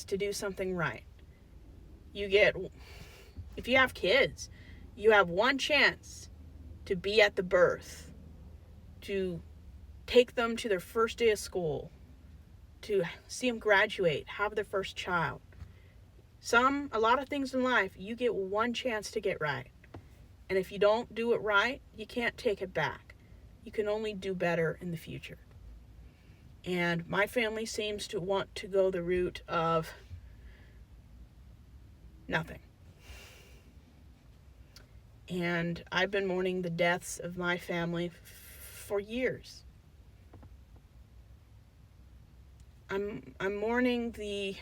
to do something right. If you have kids, you have one chance to be at the birth, to take them to their first day of school, to see them graduate, have their first child. A lot of things in life, you get one chance to get right. And if you don't do it right, you can't take it back. You can only do better in the future. And my family seems to want to go the route of nothing. And I've been mourning the deaths of my family for years. I'm mourning the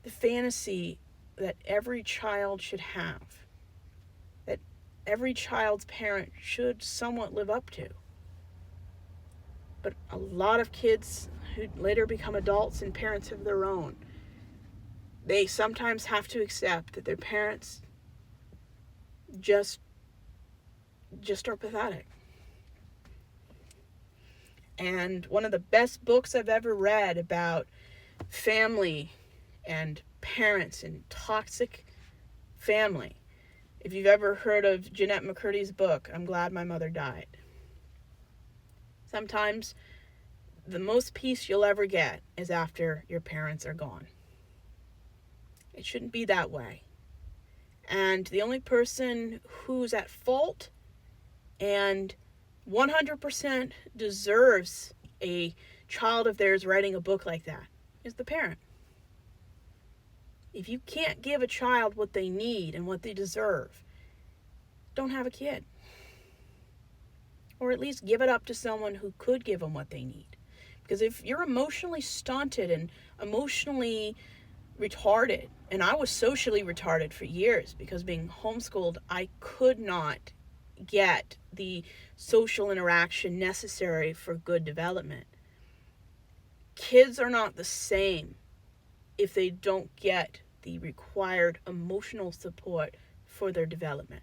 fantasy that every child should have, that every child's parent should somewhat live up to. But a lot of kids who later become adults and parents of their own, they sometimes have to accept that their parents just are pathetic. And one of the best books I've ever read about family and parents and toxic family, if you've ever heard of Jeanette McCurdy's book, I'm Glad My Mother Died. Sometimes the most peace you'll ever get is after your parents are gone. It shouldn't be that way. And the only person who's at fault and 100% deserves a child of theirs writing a book like that is the parent. If you can't give a child what they need and what they deserve, don't have a kid. Or at least give it up to someone who could give them what they need. Because if you're emotionally stunted and emotionally retarded, and I was socially retarded for years because being homeschooled, I could not get the social interaction necessary for good development. Kids are not the same if they don't get the required emotional support for their development.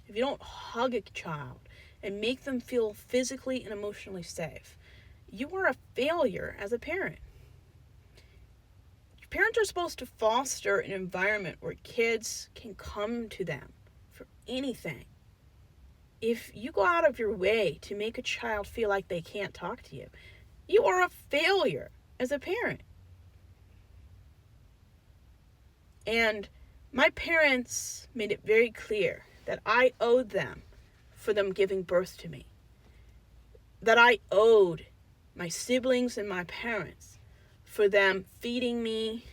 If you don't hug a child and make them feel physically and emotionally safe, you are a failure as a parent. Parents are supposed to foster an environment where kids can come to them for anything. If you go out of your way to make a child feel like they can't talk to you, you are a failure as a parent. And my parents made it very clear that I owed them for them giving birth to me. That I owed my siblings and my parents for them feeding me,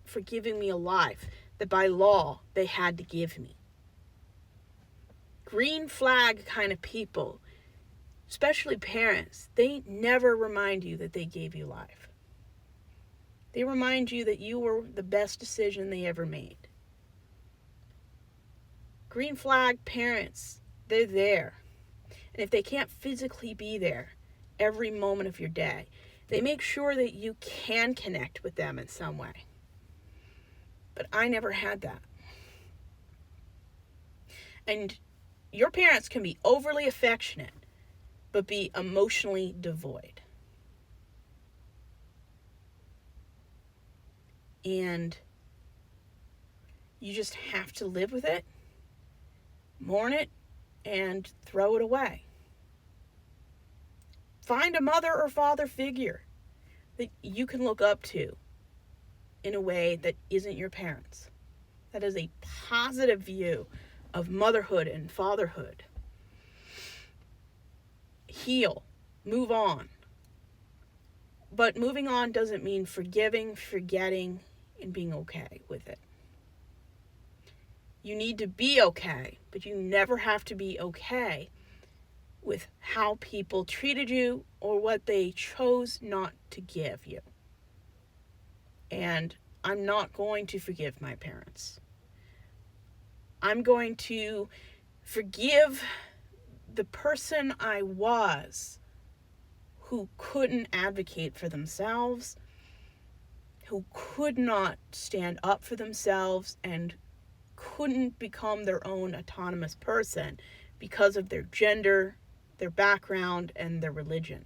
for giving me a life that by law they had to give me. Green flag kind of people, especially parents, they never remind you that they gave you life. They remind you that you were the best decision they ever made. Green flag parents, they're there. And if they can't physically be there every moment of your day, they make sure that you can connect with them in some way. But I never had that. And your parents can be overly affectionate, but be emotionally devoid. And you just have to live with it, mourn it, and throw it away. Find a mother or father figure that you can look up to in a way that isn't your parents. That is a positive view of motherhood and fatherhood. Heal, move on. But moving on doesn't mean forgiving, forgetting, and being okay with it. You need to be okay, but you never have to be okay with how people treated you or what they chose not to give you. And I'm not going to forgive my parents. I'm going to forgive the person I was who couldn't advocate for themselves, who could not stand up for themselves, and couldn't become their own autonomous person because of their gender, their background, and their religion.